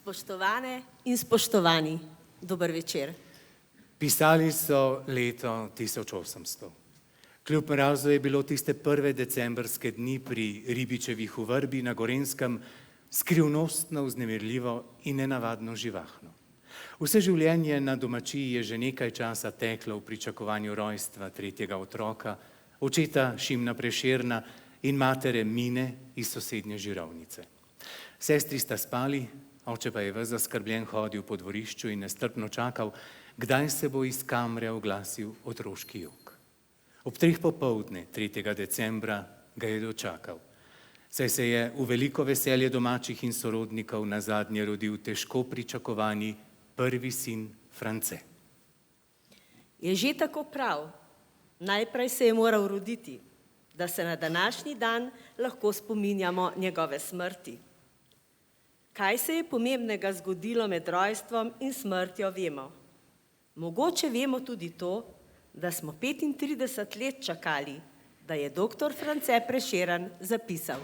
Spoštovane in spoštovani, dober večer. Pisali so leto 1800. Kljub mrazu je bilo tiste prve decembrske dni pri Ribičevih v Vrbi na Gorenjskem skrivnostno, vznemirljivo in nenavadno živahno. Vse življenje na domačiji je že nekaj časa teklo v pričakovanju rojstva tretjega otroka, očeta Šimna Prešerna in matere Mine iz sosednje Žirovnice. Sestri sta spali, oče pa je ves zaskrbljen hodil po dvorišču in nestrpno čakal, kdaj se bo iz kamre oglasil otroški jok. Ob 3 popoldne 3. decembra ga je dočakal, saj se je v veliko veselje domačih in sorodnikov nazadnje rodil težko pričakovani prvi sin France. Je že tako prav, najprej se je moral roditi, da se na današnji dan lahko spominjamo njegove smrti. Kaj se je pomembnega zgodilo med rojstvom in smrtjo, vemo. Mogoče vemo tudi to, da smo 35 let čakali, da je dr. France Prešeren zapisal.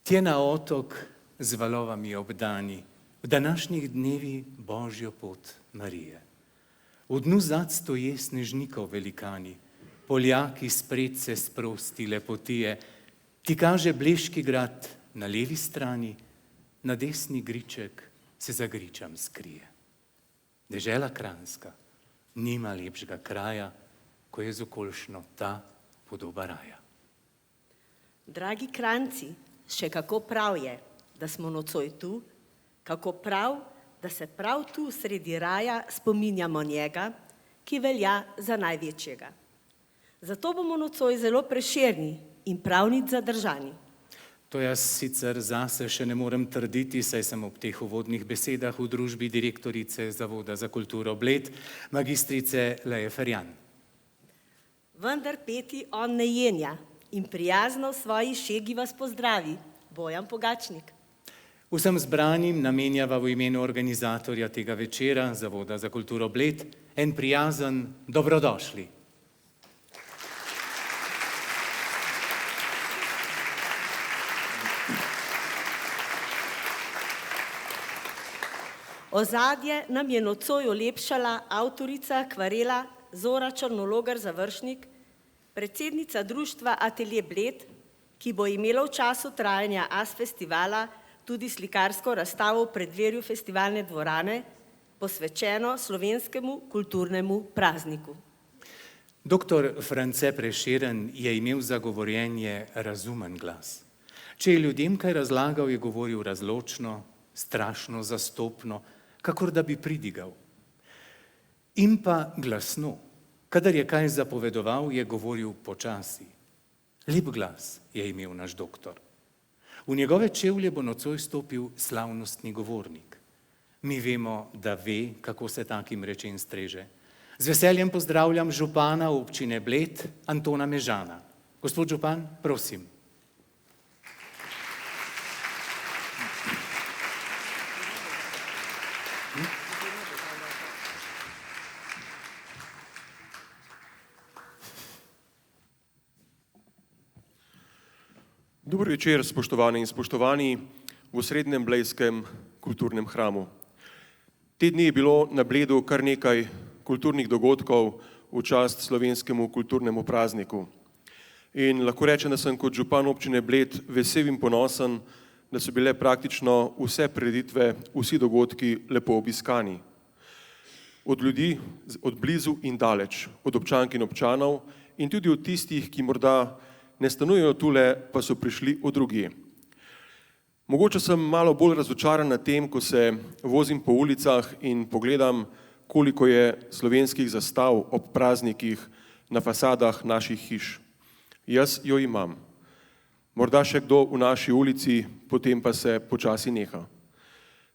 Tje na otok z valovami obdani, v današnjih dnevi Božjo pot Marije. V dnu zad stoje snežnikov velikani, Poljaki spred se sprosti lepotije, ti kaže Bleški grad na levi strani, na desni griček se za gričam skrije. Dežela Kranjska nima lepšega kraja, ko je z okolšno ta podoba raja. Dragi Kranjci, še kako prav je, da smo nocoj tu, kako prav, da se prav tu sredi raja spominjamo njega, ki velja za največjega. Zato bomo nocoj zelo prešerni in prav nič zadržani. To jaz sicer zase še ne morem trditi, saj sem ob teh uvodnih besedah v družbi direktorice Zavoda za kulturo Bled, magistrice Leje Ferjan. Vendar peti on ne jenja in prijazno v svoji šegi vas pozdravi, Bojan Pogačnik. Vsem zbranim namenjava v imenu organizatorja tega večera Zavoda za kulturo Bled en prijazen dobrodošli. Ozadje nam je nocoj olepšala avtorica akvarela Zora Črnologar Završnik, predsednica društva Atelje Bled, ki bo imela v času trajanja AS festivala tudi slikarsko razstavo v preddverju festivalne dvorane, posvečeno slovenskemu kulturnemu prazniku. Dr. France Prešeren je imel za govorjenje razumen glas. Če je ljudem kaj razlagal, je govoril razločno, strašno zastopno, kakor da bi pridigal. In pa glasno, kadar je kaj zapovedoval, je govoril počasi. Lep glas je imel naš doktor. V njegove čevlje bo nocoj stopil slavnostni govornik. Mi vemo, da ve, kako se takim rečem streže. Z veseljem pozdravljam župana občine Bled, Antona Mežana. Gospod župan, prosim. Dober večer, spoštovane in spoštovani, v osrednjem blejskem kulturnem hramu. Te dni je bilo na Bledu kar nekaj kulturnih dogodkov v čast slovenskemu kulturnemu prazniku. In lahko rečem, da sem kot župan občine Bled vesel in ponosen, da so bile praktično vse prireditve, vsi dogodki lepo obiskani. Od ljudi, od blizu in daleč, od občank in občanov in tudi od tistih, ki morda ne stanujejo tule, pa so prišli od drugje. Mogoče sem malo bolj razočaran nad tem, ko se vozim po ulicah in pogledam, koliko je slovenskih zastav ob praznikih na fasadah naših hiš. Jaz jo imam. Morda še kdo v naši ulici, potem pa se počasi neha.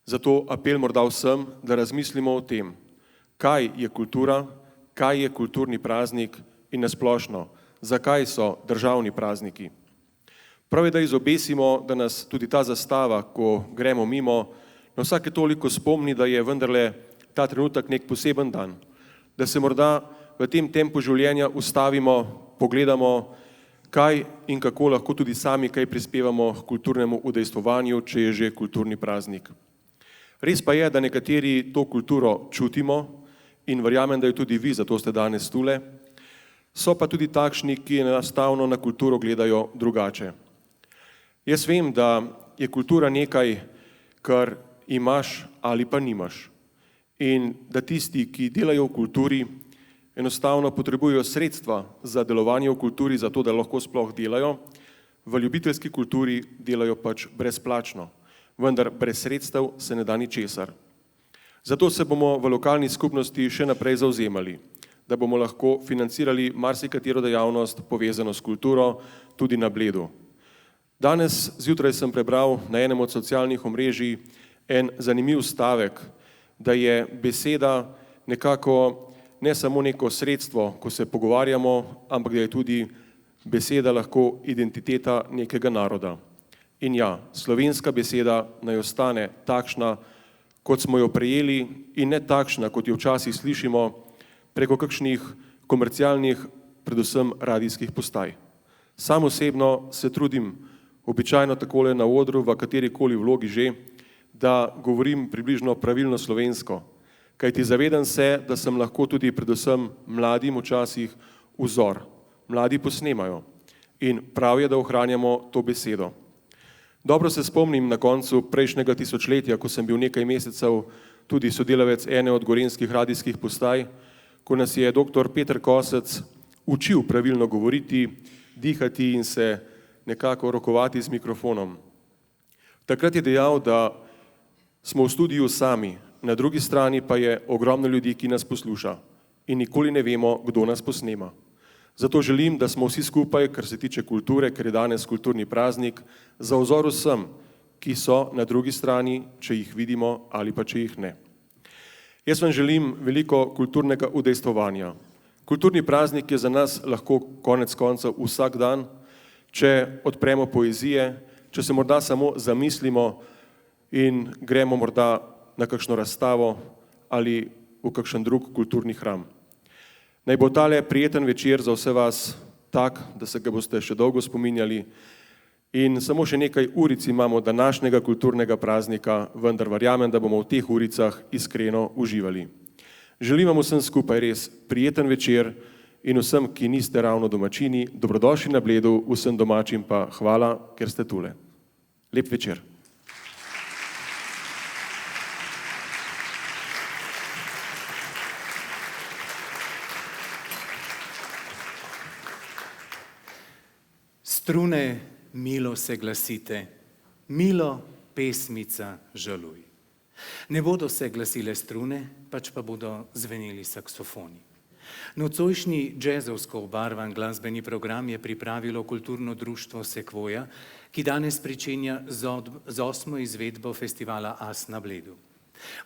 Zato apel morda vsem, da razmislimo o tem, kaj je kultura, kaj je kulturni praznik in nasplošno, zakaj so državni prazniki. Prav je, da izobesimo, da nas tudi ta zastava, ko gremo mimo, na vsake toliko spomni, da je vendarle ta trenutek nek poseben dan. Da se morda v tem tempu življenja ustavimo, pogledamo, kaj in kako lahko tudi sami kaj prispevamo k kulturnemu udejstvovanju, če je že kulturni praznik. Res pa je, da nekateri to kulturo čutimo in verjamem, da jo tudi vi, zato ste danes tule. So pa tudi takšni, ki enostavno na kulturo gledajo drugače. Jaz vem, da je kultura nekaj, kar imaš ali pa nimaš. In da tisti, ki delajo v kulturi, enostavno potrebujejo sredstva za delovanje v kulturi, zato da lahko sploh delajo. V ljubiteljski kulturi delajo pač brezplačno, vendar brez sredstev se ne da ničesar. Zato se bomo v lokalni skupnosti še naprej zavzemali, da bomo lahko financirali marsikatero dejavnost povezano s kulturo tudi na Bledu. Danes zjutraj sem prebral na enem od socialnih omrežij en zanimiv stavek, da je beseda nekako ne samo neko sredstvo, ko se pogovarjamo, ampak da je tudi beseda lahko identiteta nekega naroda. In ja, slovenska beseda naj ostane takšna, kot smo jo prejeli, in ne takšna, kot jo včasih slišimo preko kakšnih komercialnih, predvsem radijskih postaj. Sam osebno se trudim, običajno takole na odru, v katerikoli vlogi že, da govorim približno pravilno slovensko, kajti zavedam se, da sem lahko tudi predvsem mladim včasih vzor. Mladi posnemajo in prav je, da ohranjamo to besedo. Dobro se spomnim na koncu prejšnjega tisočletja, ko sem bil nekaj mesecev tudi sodelavec ene od gorenjskih radijskih postaj, ko nas je dr. Peter Kosec učil pravilno govoriti, dihati in se nekako rokovati z mikrofonom. Takrat je dejal, da smo v studiu sami, na drugi strani pa je ogromno ljudi, ki nas posluša in nikoli ne vemo, kdo nas posnema. Zato želim, da smo vsi skupaj, kar se tiče kulture, ker je danes kulturni praznik, za vzor vsem, ki so na drugi strani, če jih vidimo ali pa če jih ne. Jaz vam želim veliko kulturnega udejstvovanja. Kulturni praznik je za nas lahko konec koncev vsak dan, če odpremo poezije, če se morda samo zamislimo in gremo morda na kakšno razstavo ali v kakšen drug kulturni hram. Naj bo tale prijeten večer za vse vas tak, da se ga boste še dolgo spominjali in samo še nekaj uric imamo današnjega kulturnega praznika, vendar verjamem, da bomo v teh uricah iskreno uživali. Želim vam vsem skupaj res prijeten večer in vsem, ki niste ravno domačini, dobrodošli na Bledu, vsem domačim pa hvala, ker ste tule. Lep večer. Strune, milo se glasite, milo pesmica žaluj. Ne bodo se glasile strune, pač pa bodo zveneli saksofoni. Nocojšnji džezovsko obarvan glasbeni program je pripravilo kulturno društvo Sekvoja, ki danes pričenja z 8. izvedbo festivala As na Bledu.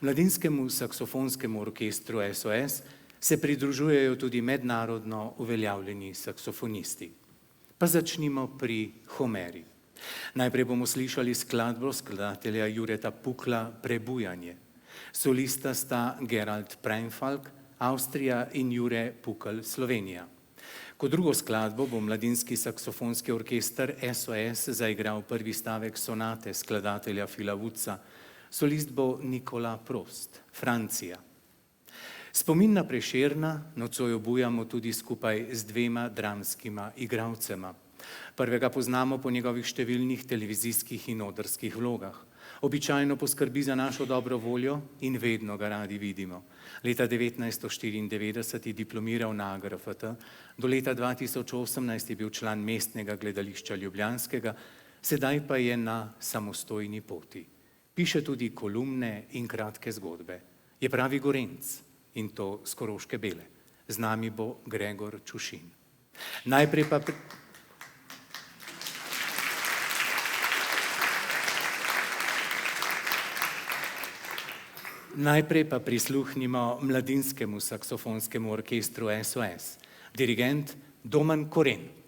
Mladinskemu saksofonskemu orkestru SOS se pridružujejo tudi mednarodno uveljavljeni saksofonisti. Pa začnimo pri Homeri. Najprej bomo slišali skladbo skladatelja Jureta Pukla Prebujanje. Solista sta Gerald Preinfalk, Avstrija in Jure Pukl, Slovenija. Kot drugo skladbo bo mladinski saksofonski orkester SOS zaigral prvi stavek sonate skladatelja Phila Woodsa. Solist bo Nikola Prost, Francija. Spomin na Prešerna nocoj obujamo tudi skupaj z 2 dramskima igralcema. Prvega poznamo po njegovih številnih televizijskih in odrskih vlogah. Običajno poskrbi za našo dobro voljo in vedno ga radi vidimo. Leta 1994 je diplomiral na AGRFT, do leta 2018 je bil član Mestnega gledališča ljubljanskega, sedaj pa je na samostojni poti. Piše tudi kolumne in kratke zgodbe. Je pravi Gorenc in to s Koroške Bele. Z nami bo Gregor Čušin. Najprej pa prisluhnimo mladinskemu saksofonskemu orkestru SOS. Dirigent Domen Koren.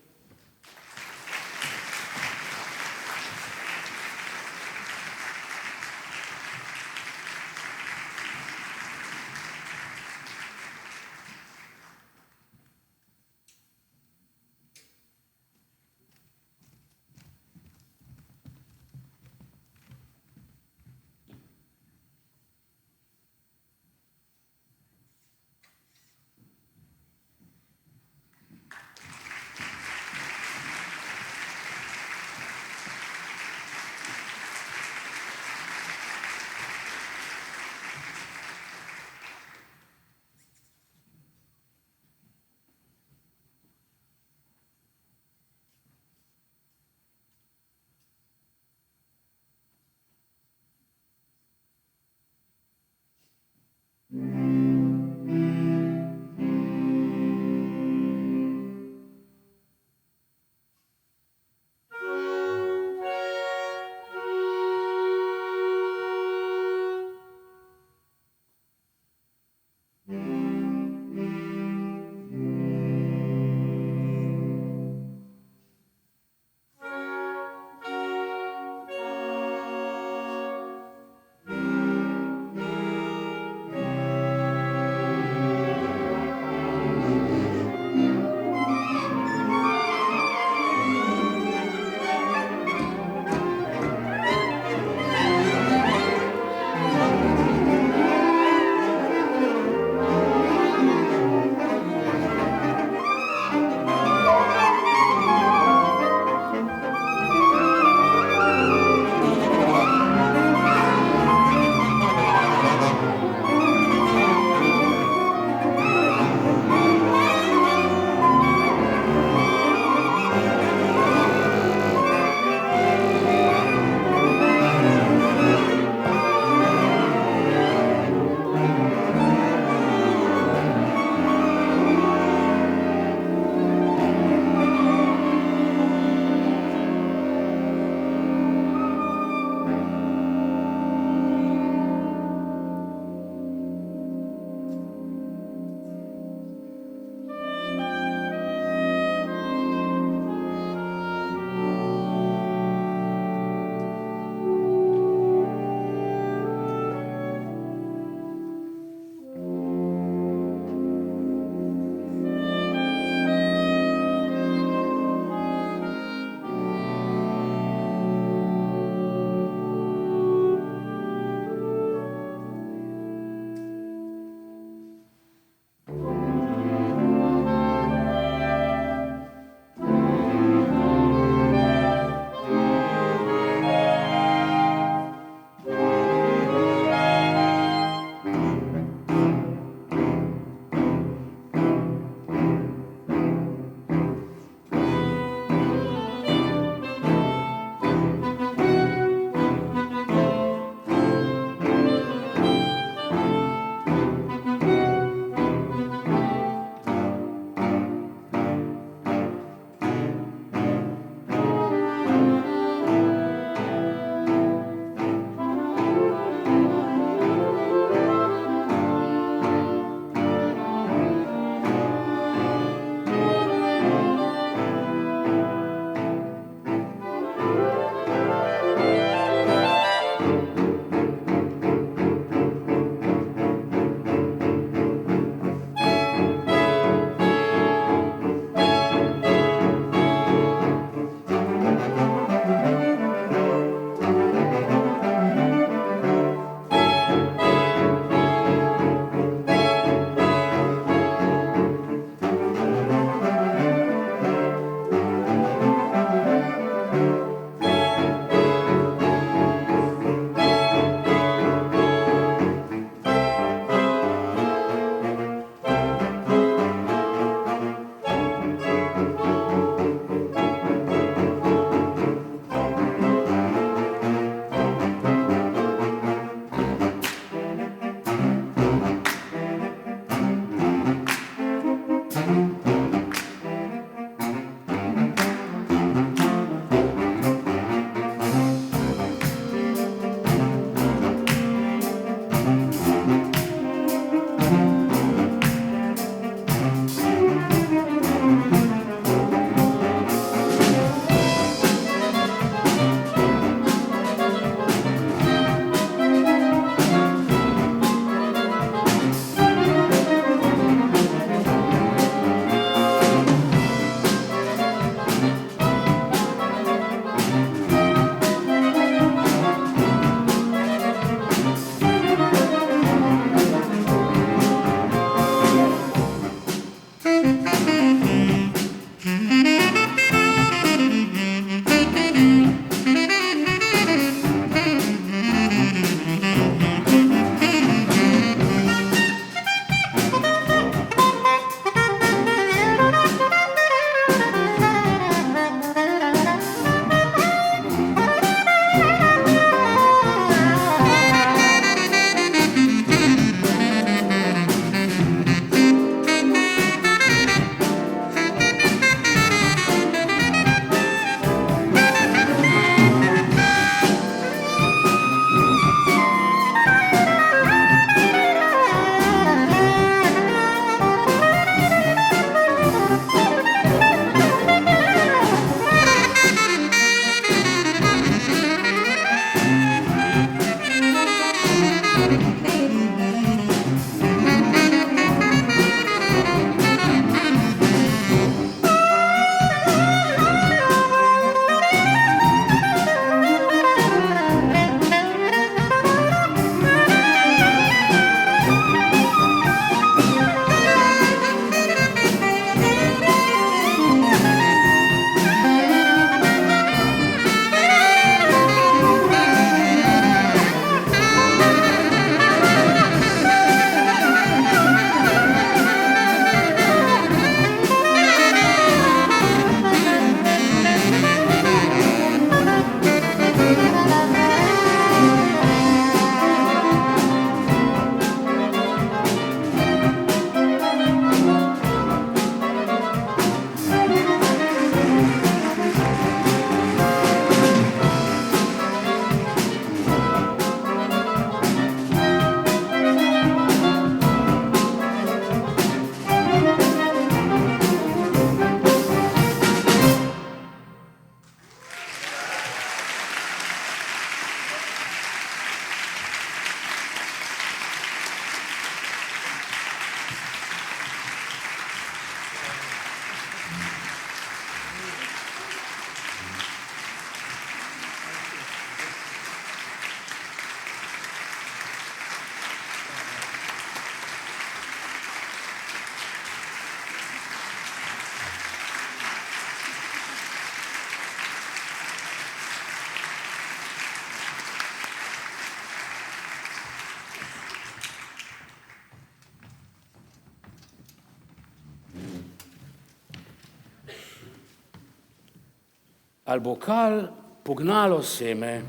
ali bo kal pognalo seme,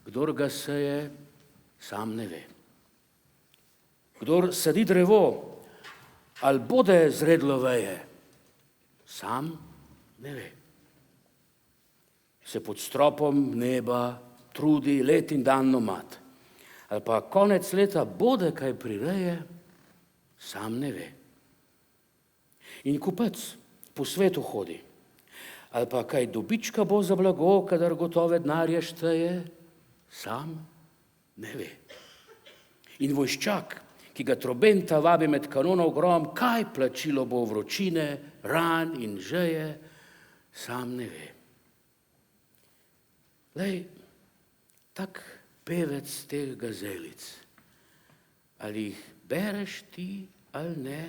kdor ga seje, sam ne ve. Kdor sadi drevo, ali bode zredlo veje, sam ne ve. Se pod stropom neba trudi let in dan nomad, ali pa konec leta bode kaj prireje, sam ne ve. In kupec po svetu hodi, ali pa kaj dobička bo za blago, kadar gotove denarje šteje, sam ne ve. In vojščak, ki ga trobenta vabi med kanonov grom, kaj plačilo bo vročine, ran in žeje, sam ne ve. Lej, tak pevec teh gazelic, ali jih bereš ti ali ne,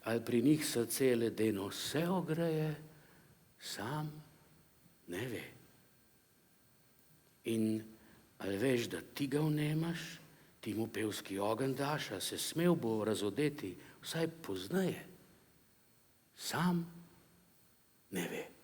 ali pri njih srce ledeno se ogreje, sam ne ve. In ali veš, da ti ga vnemaš, ti mu pevski ogenj daš, a se smel bo razodeti vsaj pozneje, sam ne ve.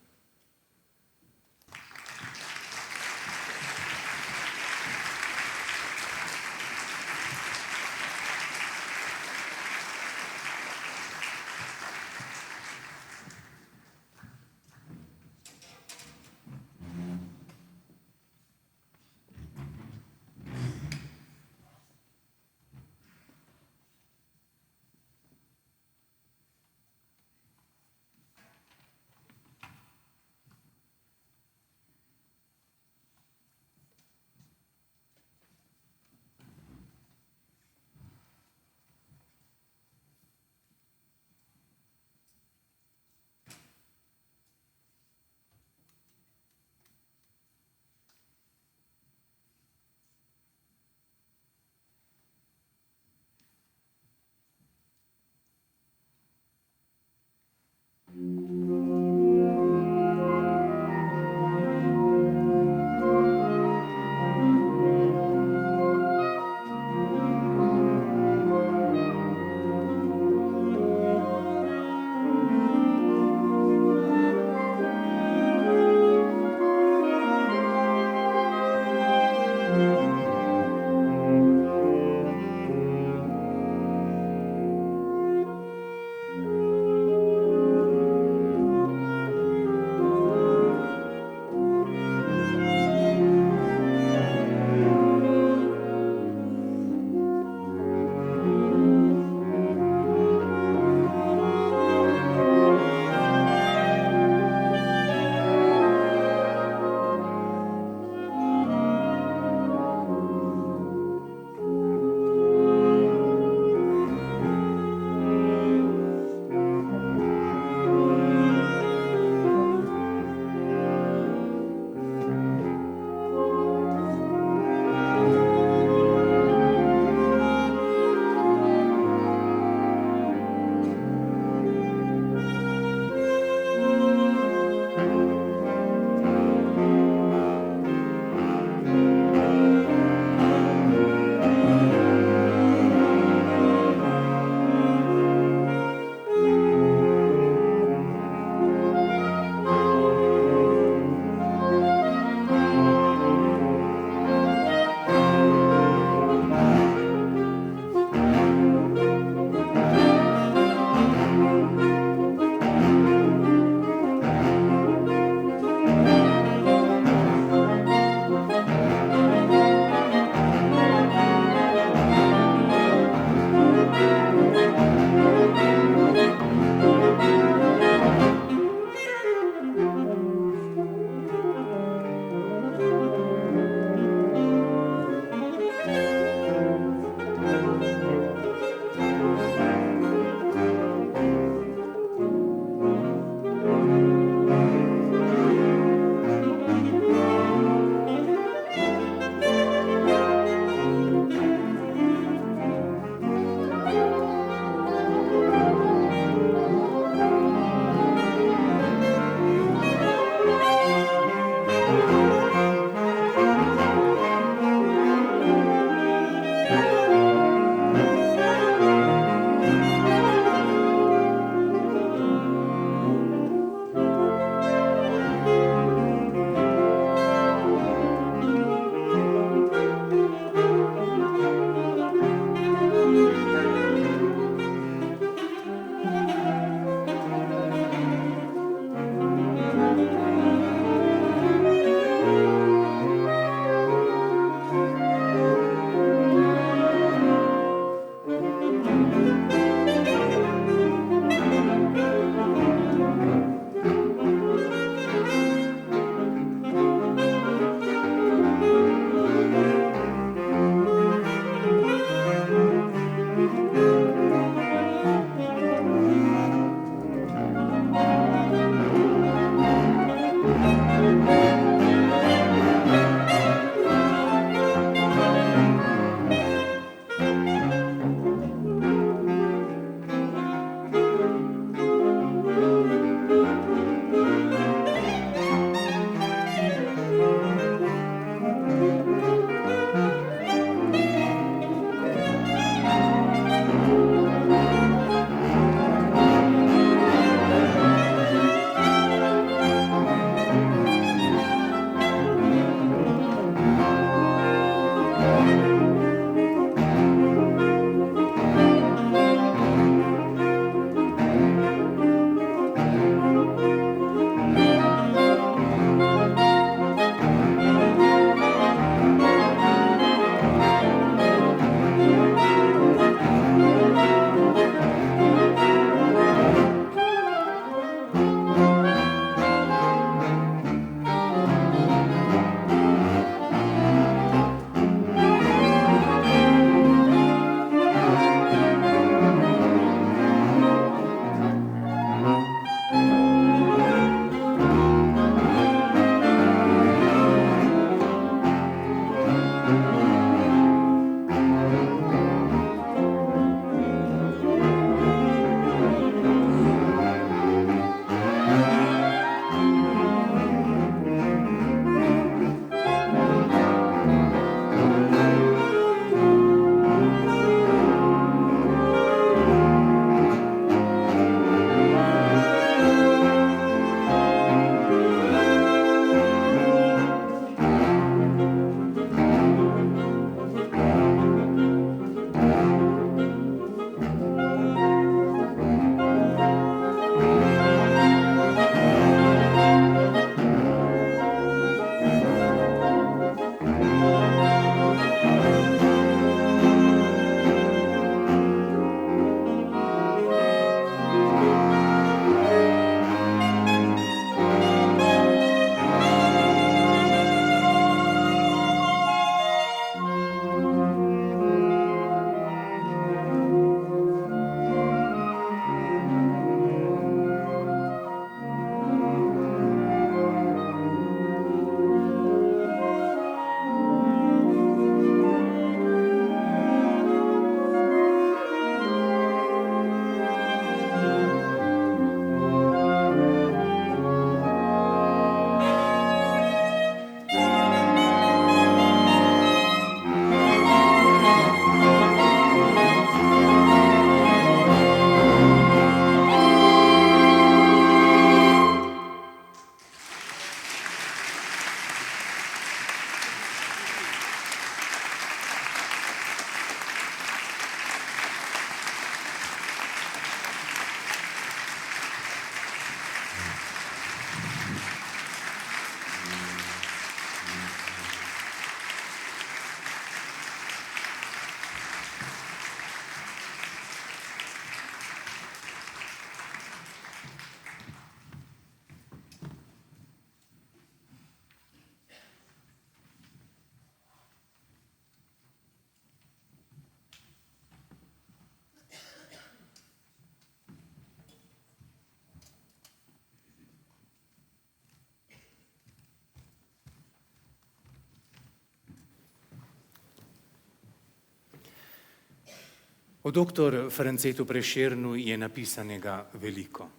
O doktor Francetu Prešernu je napisanega veliko.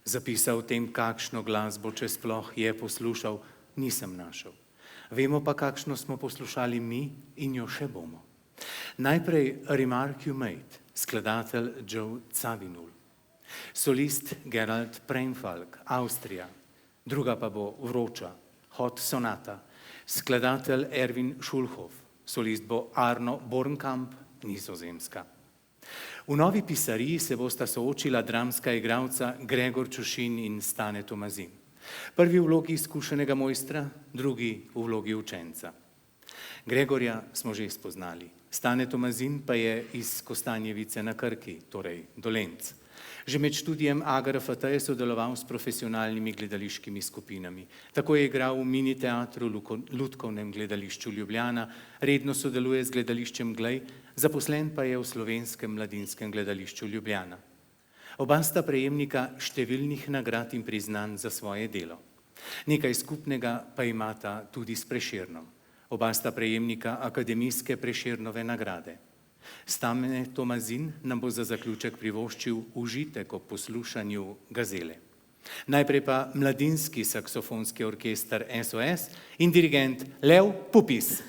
Zapisal o tem, kakšno glasbo, če sploh je poslušal, nisem našel. Vemo pa, kakšno smo poslušali mi in jo še bomo. Najprej Remarque You Made, skladatelj Joe Zawinul, solist Gerald Preinfalk, Avstrija, druga pa bo Vroča, Hot Sonata, skladatelj Erwin Schulhoff, solist bo Arno Bornkamp, Nizozemska. V novi pisariji se bosta soočila dramska igralca Gregor Čušin in Stane Tomazin. Prvi v vlogi izkušenega mojstra, drugi v vlogi učenca. Gregorja smo že spoznali, Stane Tomazin pa je iz Kostanjevice na Krki, torej Dolenc. Že med študijem AGRFT je sodeloval s profesionalnimi gledališkimi skupinami. Tako je igral v mini teatru Lutkovnem gledališču Ljubljana, redno sodeluje z gledališčem Glej, zaposlen pa je v Slovenskem mladinskem gledališču Ljubljana. Oba sta prejemnika številnih nagrad in priznanj za svoje delo. Nekaj skupnega pa imata tudi s Prešernom. Oba sta prejemnika akademijske Prešernove nagrade. Stane Tomazin nam bo za zaključek privoščil užitek ob poslušanju Gazele. Najprej pa mladinski saksofonski orkester SOS in dirigent Lev Pupis.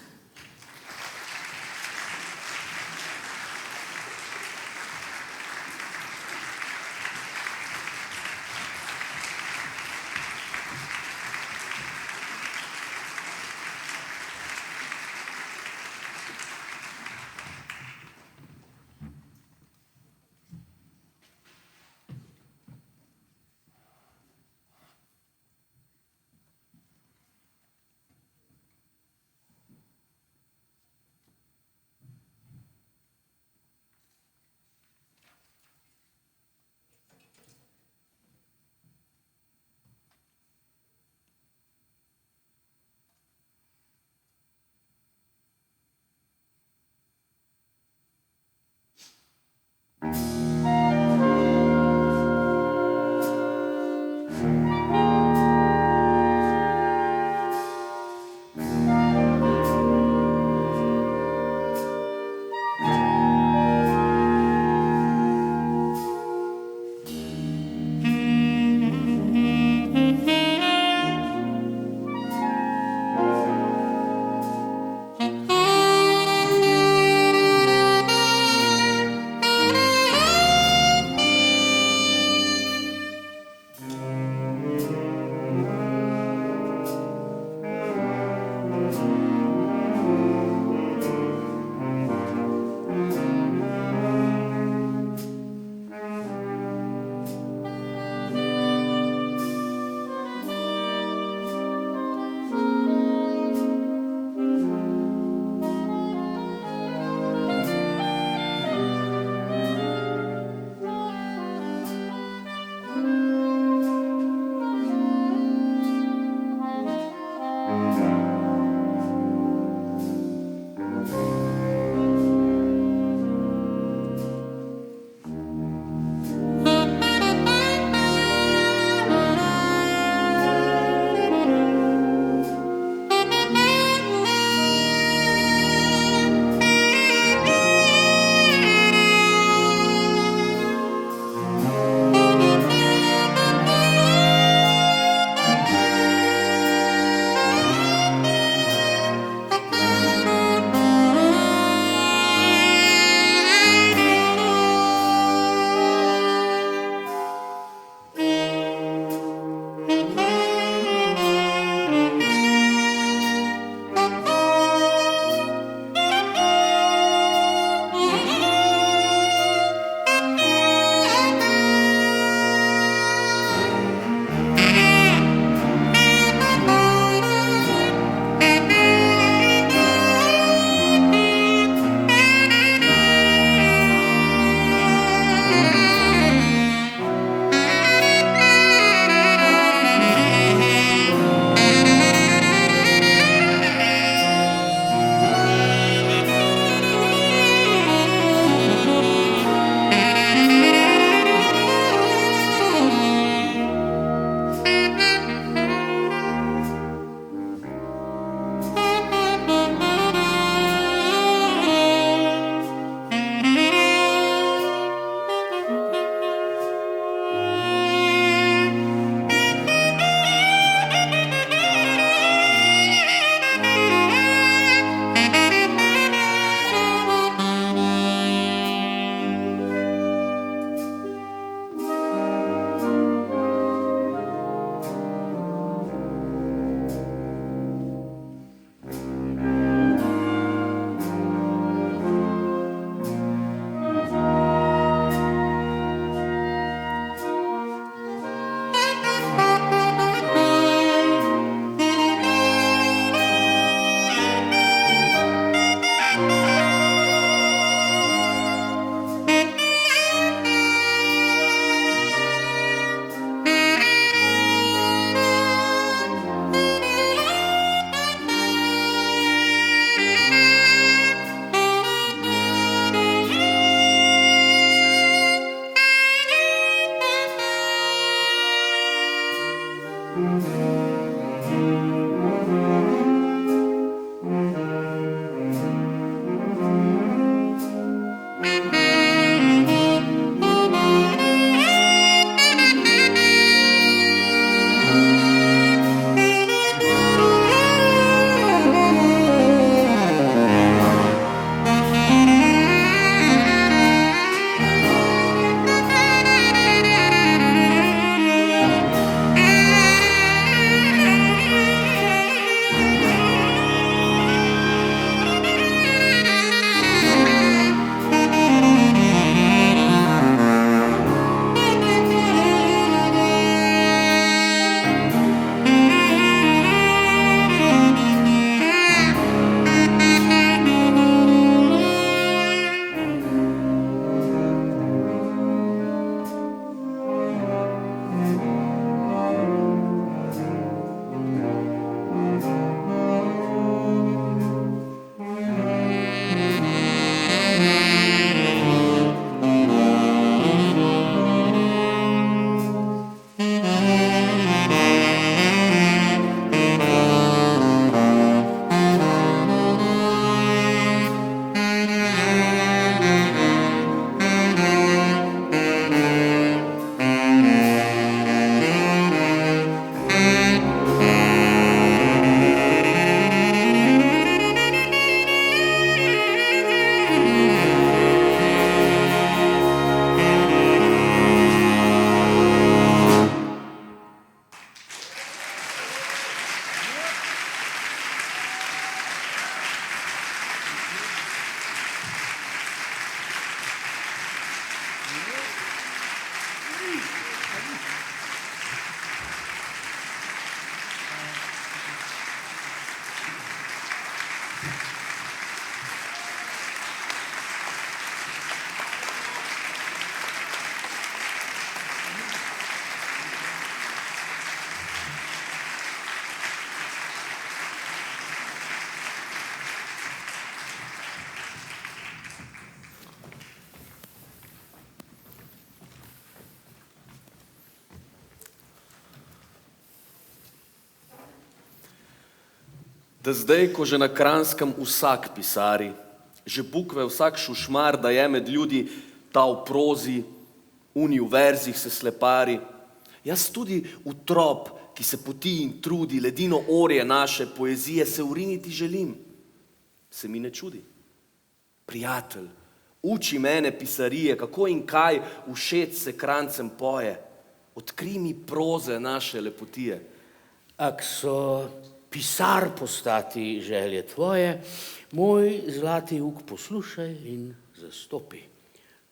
Da zdaj, ko že na Kranjskem vsak pisari, že bukve vsak šušmar, da je med ljudi, ta v prozi, uni v verzih se slepari, jaz tudi v trop, ki se poti in trudi, ledino orje naše poezije se uriniti želim. Se mi ne čudi. Prijatelj, uči mene pisarije, kako in kaj všeč se Krancem poje. Odkri mi proze naše lepotije. Ak so pisar postati želje tvoje, moj zlati uk poslušaj in zastopi.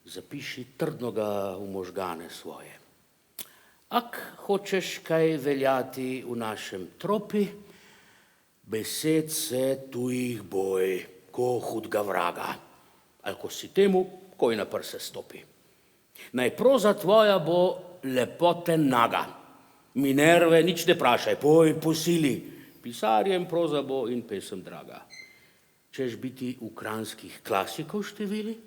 Zapiši trdno ga v možgane svoje. Ak hočeš kaj veljati v našem tropi, besed se tujih boj, ko hudga vraga, ali ko si temu, koj na prse stopi. Naj proza tvoja bo lepote naga, Minerve nič ne prašaj, poj po sili, pisarjem proza bo in pesem draga. Češ biti v kranjskih klasikov števili,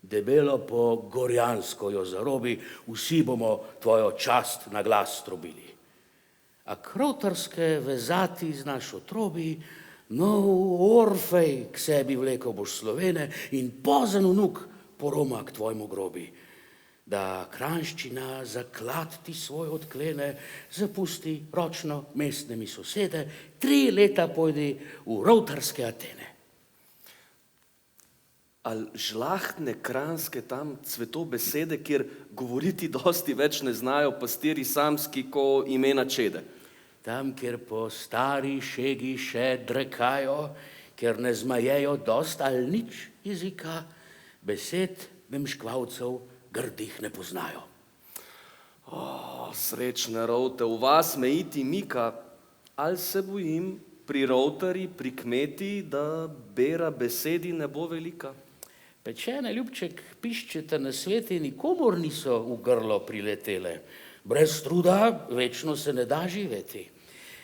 debelo po gorjansko jo zarobi, vsi bomo tvojo čast na glas strobili. A krotarske vezati z našo trobi, nov Orfej k sebi vlekel boš Slovene in pozen vnuk poroma k tvojmu grobi. Da kranjščina zaklad ti svoj odklene, zapusti ročno mestnimi sosede, 3 leta pojdi v rovtarske Atene. Ali žlahtne kranjske tam cveto besede, kjer govoriti dosti več ne znajo pastiri samski, ko imena čede. Tam, kjer po stari šegi še drekajo, kjer ne zmajejo dost ali nič jezika, besed memškvalcev grdih ne poznajo. Srečne rovte, v vas me iti mika, ali se bojim pri rovtari, pri kmeti, da bera besedi ne bo velika. Pečene, ljubček, piščete na svete nikomor niso v grlo priletele. Brez truda večno se ne da živeti.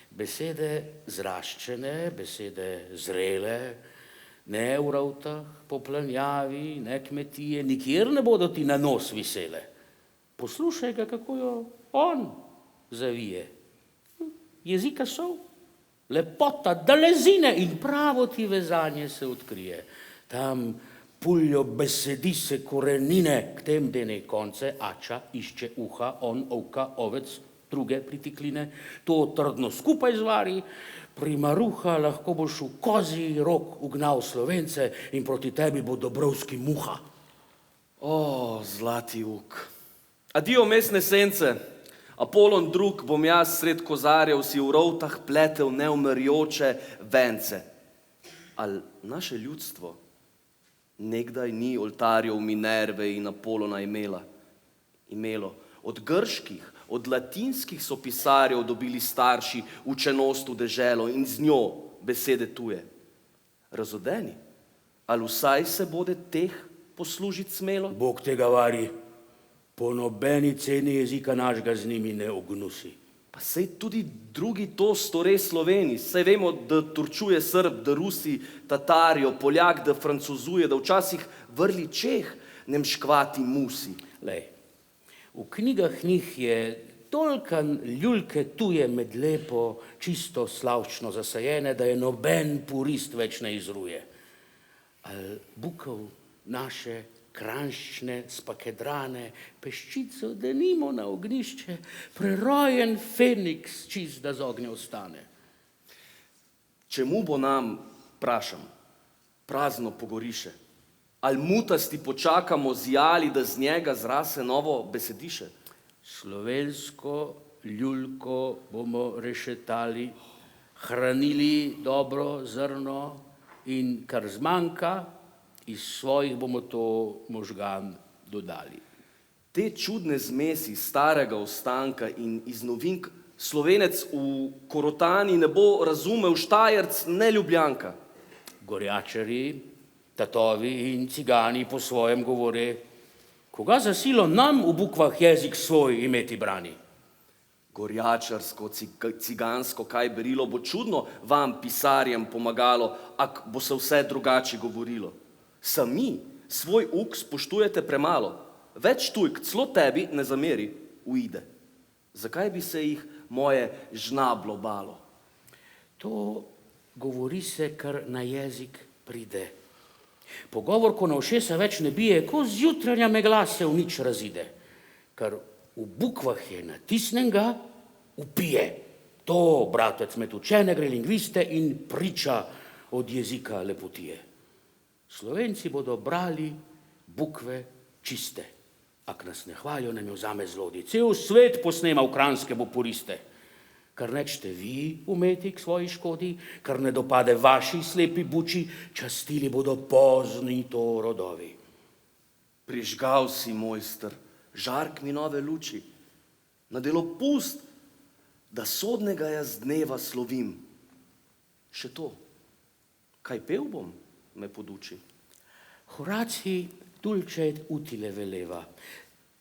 Besede zraščene, besede zrele, ne v rovtah, po planjavi, ne kmetije, nikjer ne bodo ti na nos visele. Poslušaj ga, kako jo on zavije. Jezika so, lepota, dalezine in pravo ti vezanje se odkrije. Tam puljo besedi se korenine, k tem dene konce, ača, išče uha, on, ovka, ovec, druge pritikline, to trdno skupaj zvari, primaruha, lahko boš v kozji rok ugnal Slovence in proti tebi bo Dobrovski muha. Zlati uk. Adijo mestne sence, Apolon drug bom jaz sred kozarjev si v rovtah pletel neumrjoče vence. Ali naše ljudstvo nekdaj ni oltarjev Minerve in Apolona imelo. Od grških, od latinskih so pisarjev dobili starši učenost v deželo in z njo besede tuje. Razodeni, ali vsaj se bode teh poslužiti smelo? Bog tega vari, po nobeni ceni jezika našega z njimi ne ognusi. Pa sej tudi drugi to store Sloveni, sej vemo, da turčuje Srb, da Rusi Tatarijo, Poljak, da Francozuje, da včasih vrli Čeh, nemškvati musi. Lej, v knjigah njih je tolkan ljulke tuje med lepo, čisto slavčno zasajene, da je noben purist več ne izruje. Ali bukov naše kranjščne spakedrane, peščico denimo na ognišče, prerojen Feniks čist da z ognja ostane. Čemu bo nam, prašam, prazno pogoriše? Ali mutasti počakamo zjali, da z njega zrase novo besediše? Slovensko ljulko bomo rešetali, hranili dobro zrno in kar zmanjka, iz svojih bomo to možgan dodali. Te čudne zmesi starega ostanka in iz novink Slovenec v Korotani ne bo razumel Štajerc, ne Ljubljanka. Gorjačari, tatovi in cigani po svojem govore, koga za silo nam v bukvah jezik svoj imeti brani? Gorjačarsko, cigansko, kaj berilo bo čudno vam, pisarjem, pomagalo, ak bo se vse drugače govorilo. Sami svoj uk spoštujete premalo, več tujk, celo tebi ne zameri, uide. Zakaj bi se jih moje žnablo balo? To govori se, kar na jezik pride. Pogovor, ko na ušesa več ne bije, ko zjutranja megla se v nič razide. Kar v bukvah je natisnenega, upije. To, bratec, med učene gre lingviste in priča od jezika lepotije. Slovenci bodo brali bukve čiste. Ak nas ne hvalijo, nam jo vzame zlodij. Cel svet posnema v kranjske popuriste. Kar nečete vi umeti k svoji škodi, kar ne dopade vaši slepi buči, častili bodo pozni to rodovi. Prižgal si, mojster, žark mi nove luči. Na delo pust, da sodnega jaz dneva slovim. Še to, kaj pel bom, me poduči. Horaci dulce et utile veleva.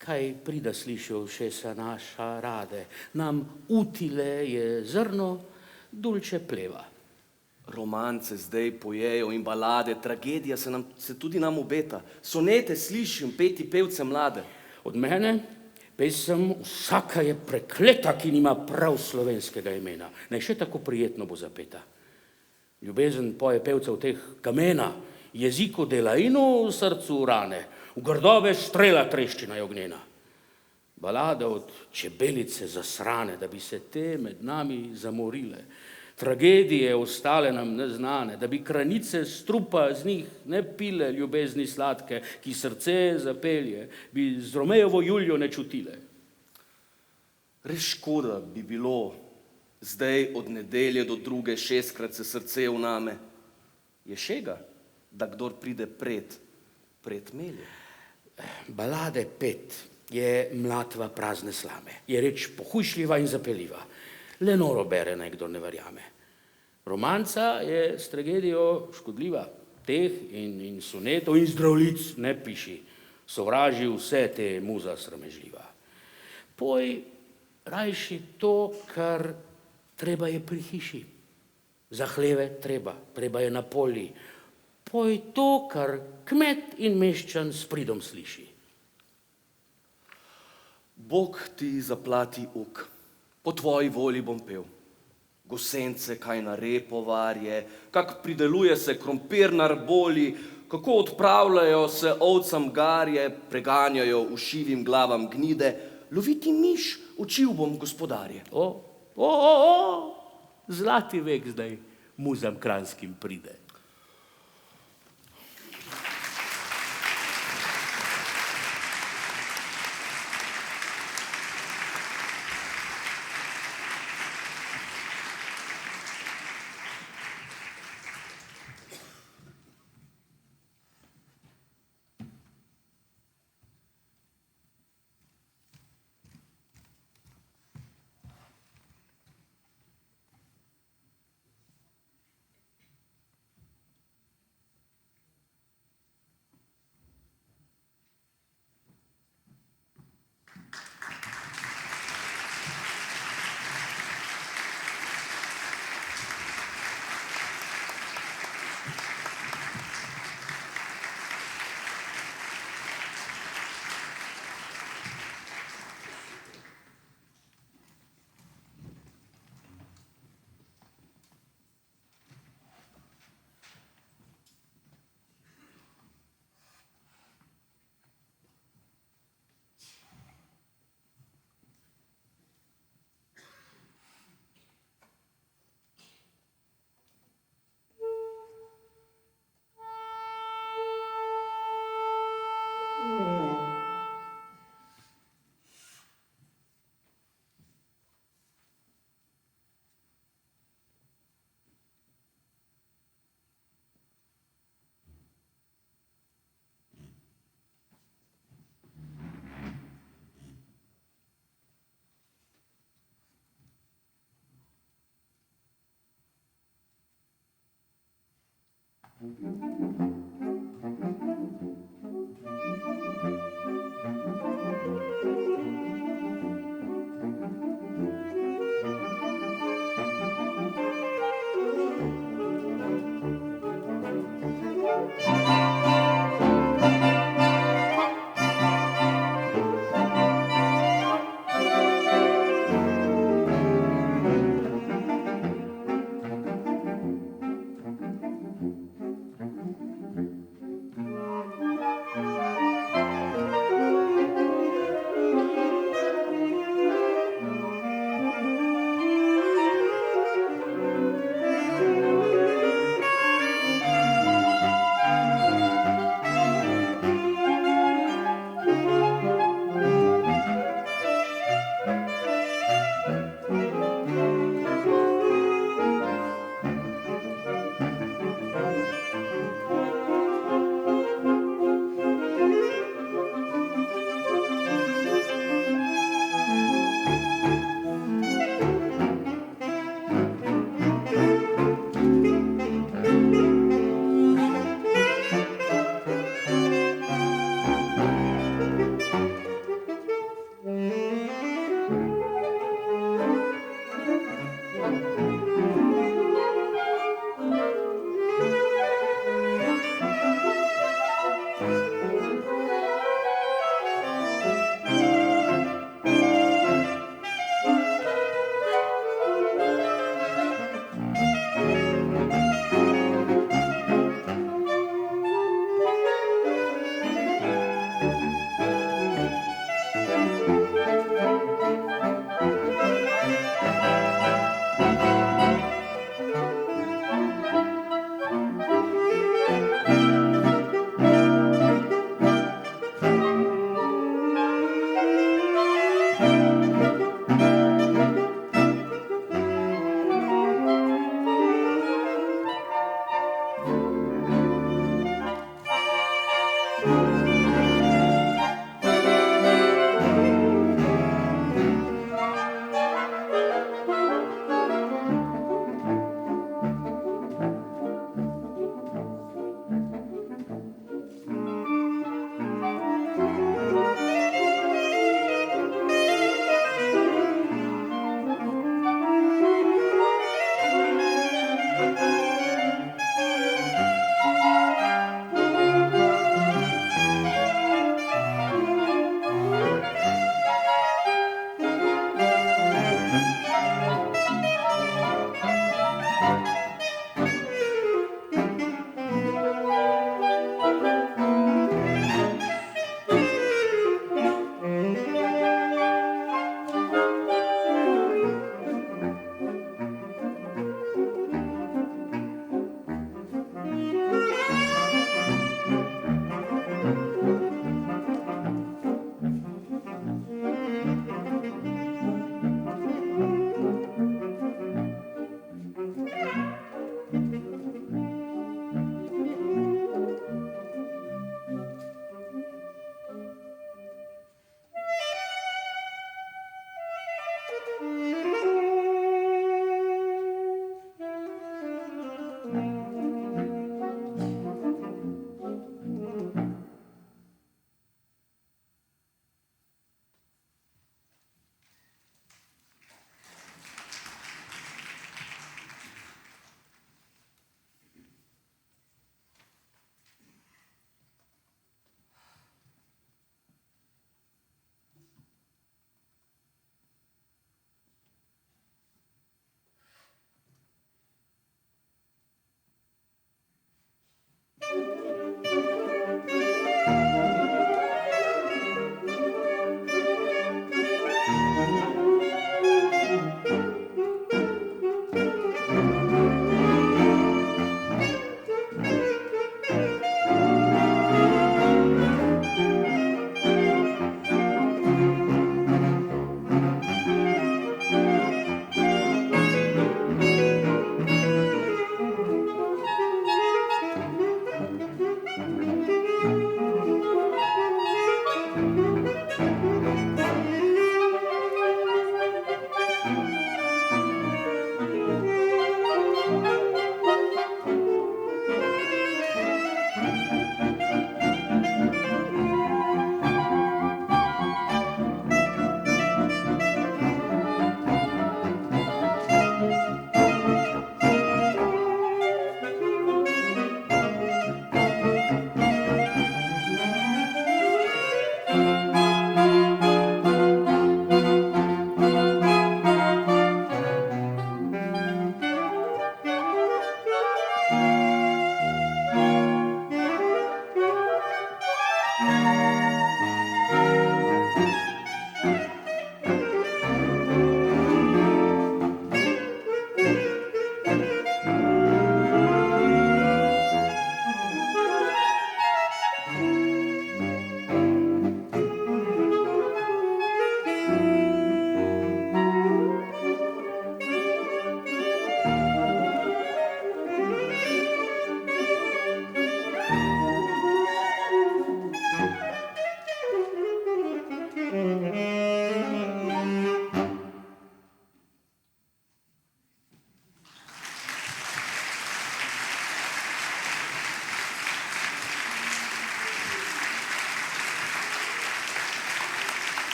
Kaj prida slišal šesa naša rade, nam utile je zrno, dulce pleva. Romance zdaj pojejo in balade, tragedija se tudi nam obeta. Sonete slišim, peti pevce mlade. Od mene pesem vsaka je prekleta, ki nima prav slovenskega imena. Naj še tako prijetno bo zapeta. Ljubezen poje pevcev teh kamena, jeziku dela in v srcu rane, v grdove strela treščina je ognjena. Balada od čebelice zasrane, da bi se te med nami zamorile. Tragedije ostale nam neznane, da bi kranice strupa z njih ne pile ljubezni sladke, ki srce zapelje, bi z Romejevo Juljo ne čutile. Res škoda bi bilo zdaj od nedelje do druge 6-krat se srce vname. Je šega, da kdor pride pred melje. Balade pet je mlatva prazne slame, je reč pohujšljiva in zapeljiva. Le noro bere nekdo ne verjame. Romanca je s tragedijo škodljiva, teh in sonetov in zdravlic ne piši, sovraži vse te muza sramežljiva. Poj rajši to, kar treba je pri hiši. Za hleve treba je na polji. Poj to, kar kmet in meščan s pridom sliši. Bog ti zaplati uk, po tvoji volji bom pel. Gosence kaj na repo varje, kak prideluje se krompir na rboli, kako odpravljajo se ovcam garje, preganjajo ušivim glavam gnide, loviti miš učil bom gospodarje. Zlati vek zdaj muzam kranjskim pride.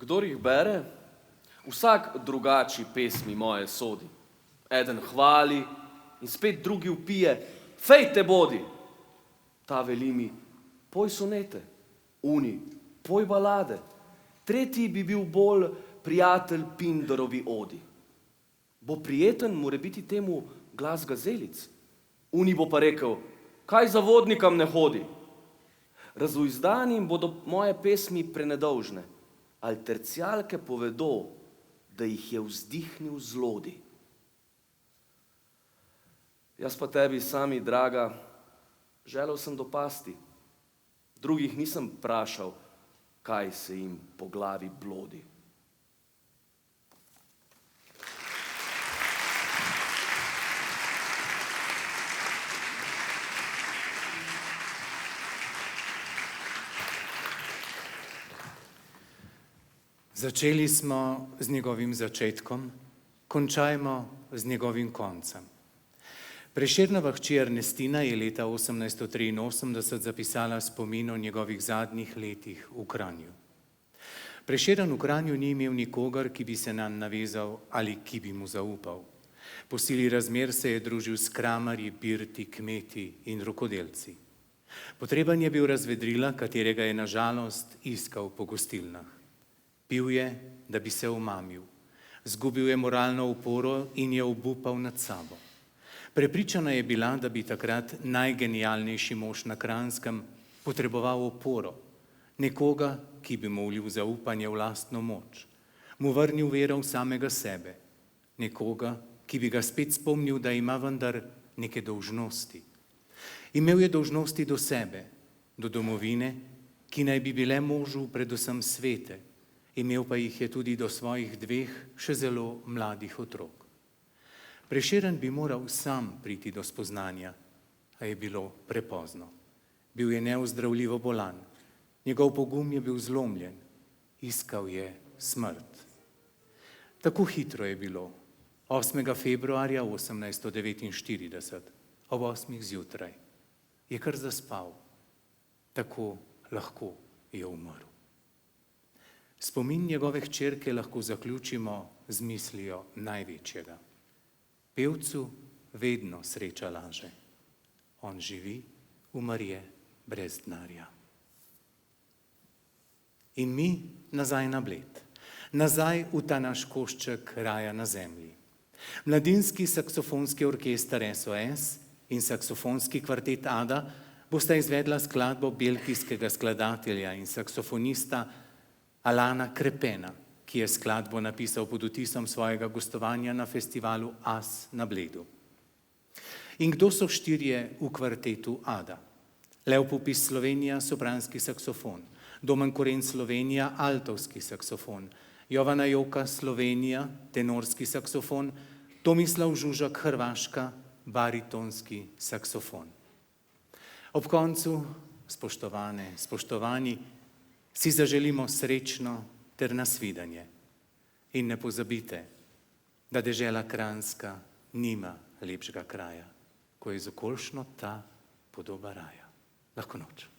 Kdor jih bere, vsak drugači pesmi moje sodi. Eden hvali in spet drugi vpije, fej te bodi. Ta veli mi, poj sonete, uni, poj balade. Tretji bi bil bolj prijatelj Pindorovi odi. Bo prijeten more biti temu glas gazelic. Uni bo pa rekel, kaj za vodnikam ne hodi. Razujzdanim bodo moje pesmi prenedolžne, ali tercijalke povedo, da jih je vzdihnil zlodi. Jaz pa tebi, sami draga, želel sem dopasti. Drugih nisem vprašal, kaj se jim po glavi blodi. Začeli smo z njegovim začetkom, končajmo z njegovim koncem. Prešernova hči Ernestina je leta 1883 zapisala spomin o njegovih zadnjih letih v Kranju. Prešeren v Kranju ni imel nikogar, ki bi se nanj navezal ali ki bi mu zaupal. Po sili razmer se je družil s kramarji, birti, kmeti in rokodelci. Potreben je bil razvedrila, katerega je na žalost iskal po gostilnah. Pil je, da bi se omamil. Zgubil je moralno oporo in je obupal nad sabo. Prepričana je bila, da bi takrat najgenialnejši mož na Kranjskem potreboval oporo, nekoga, ki bi mu vlil zaupanje v lastno moč, mu vrnil vero v samega sebe, nekoga, ki bi ga spet spomnil, da ima vendar neke dolžnosti. Imel je dolžnosti do sebe, do domovine, ki naj bi bile možu predvsem svete, imel pa jih je tudi do svojih dveh še zelo mladih otrok. Prešeren bi moral sam priti do spoznanja, a je bilo prepozno. Bil je neozdravljivo bolan, njegov pogum je bil zlomljen, iskal je smrt. Tako hitro je bilo, 8. februarja 1849, ob 8. zjutraj, je kar zaspal, tako lahko je umrl. Spomin njegove hčerke lahko zaključimo z mislijo največjega. Pevcu vedno sreča laže. On živi, umr je brez denarja. In mi nazaj na Bled, nazaj v ta naš košček raja na zemlji. Mladinski saksofonski orkester SOS in saksofonski kvartet Ada bosta izvedla skladbo belgijskega skladatelja in saksofonista Alana Krepena, ki je skladbo napisal pod vtisom svojega gostovanja na festivalu As na Bledu. In kdo so štirje v kvartetu Ada? Lev Pupis Slovenija, sopranski saksofon, Domen Koren Slovenija, altovski saksofon, Jovana Joka Slovenija, tenorski saksofon, Tomislav Žužak Hrvaška, baritonski saksofon. Ob koncu, spoštovane, spoštovani, si zaželimo srečno ter nasvidenje. In ne pozabite, da dežela Kranjska nima lepšega kraja, ko je zokoljšno ta podoba raja. Lahko noč.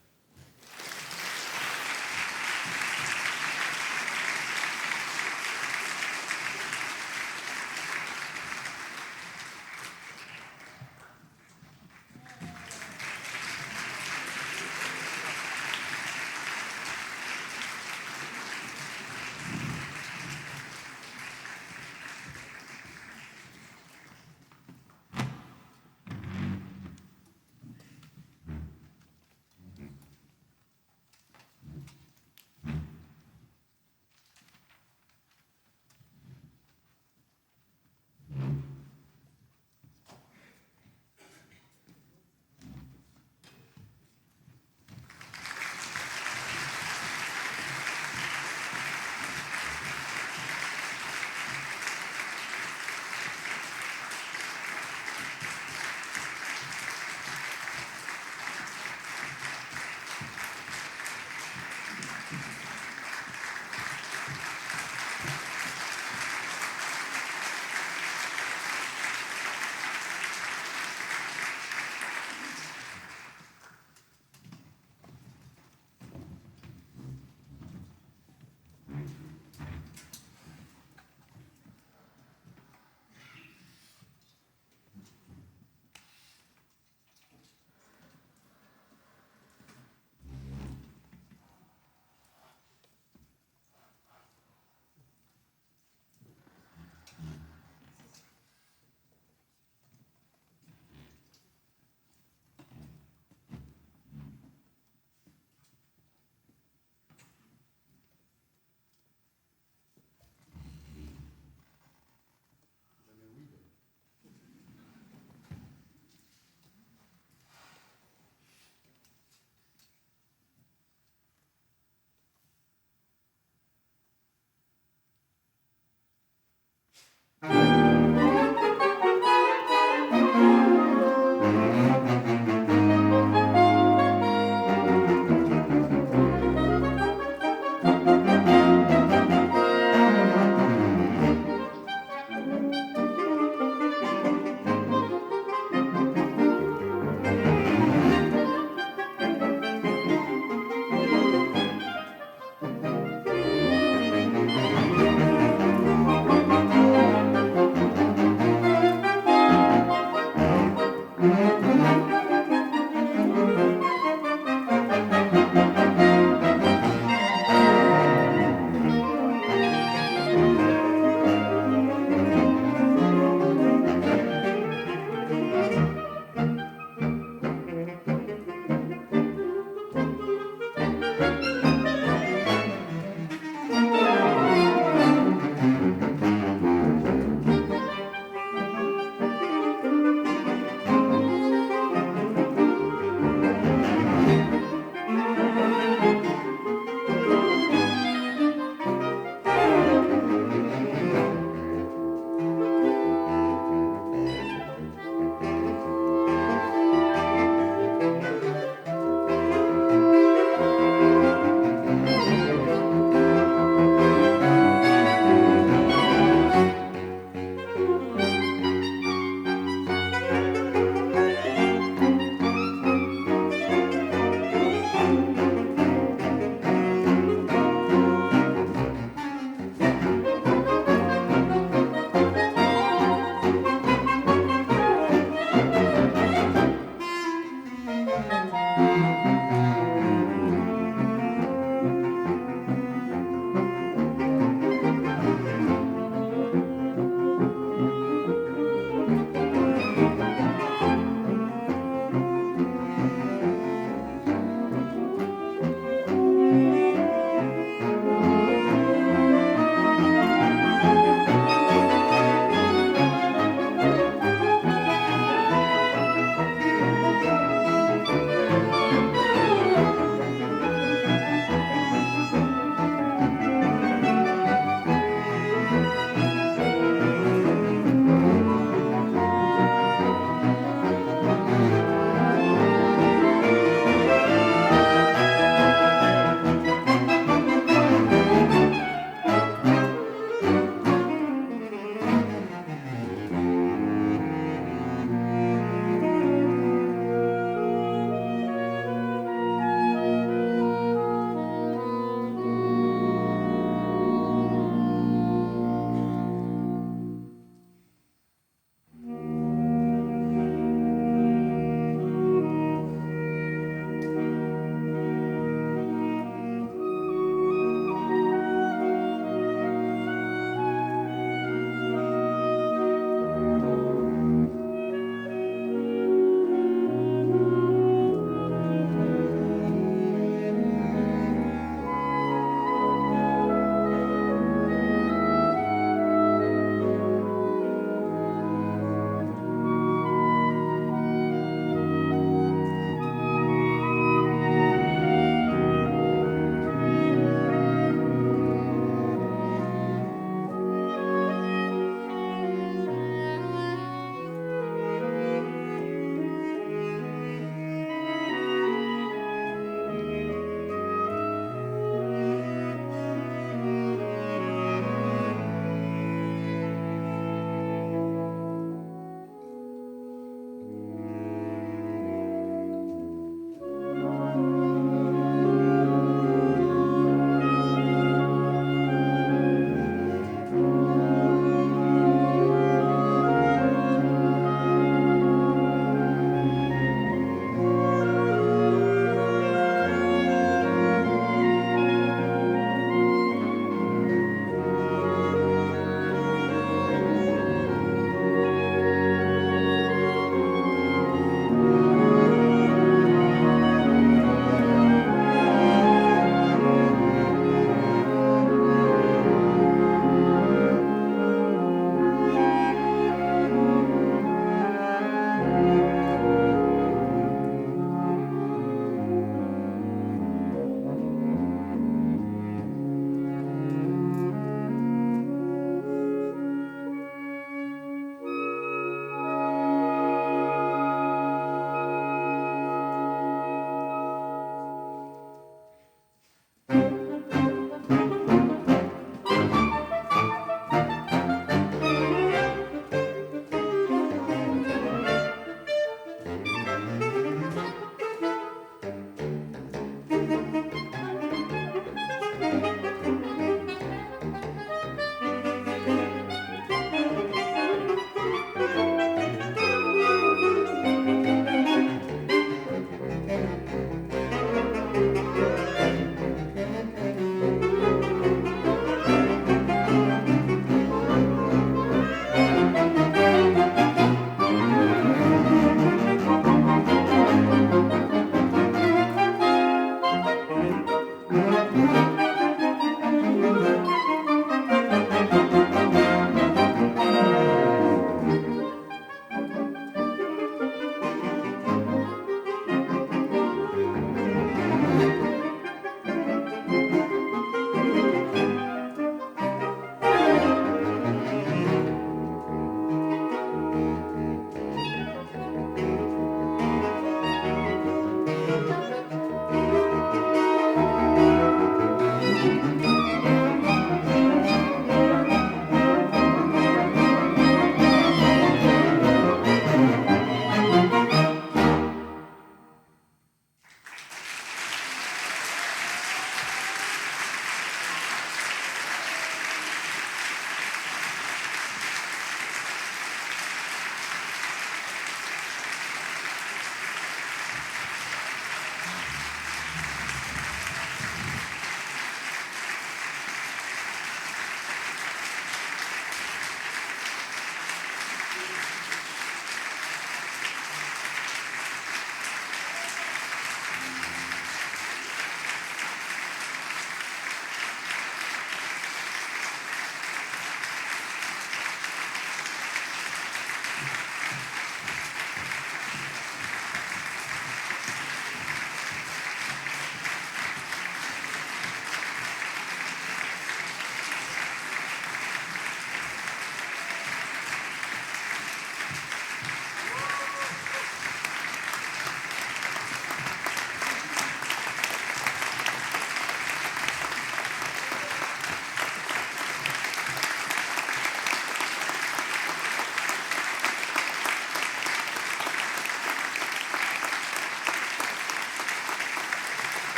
Thank you.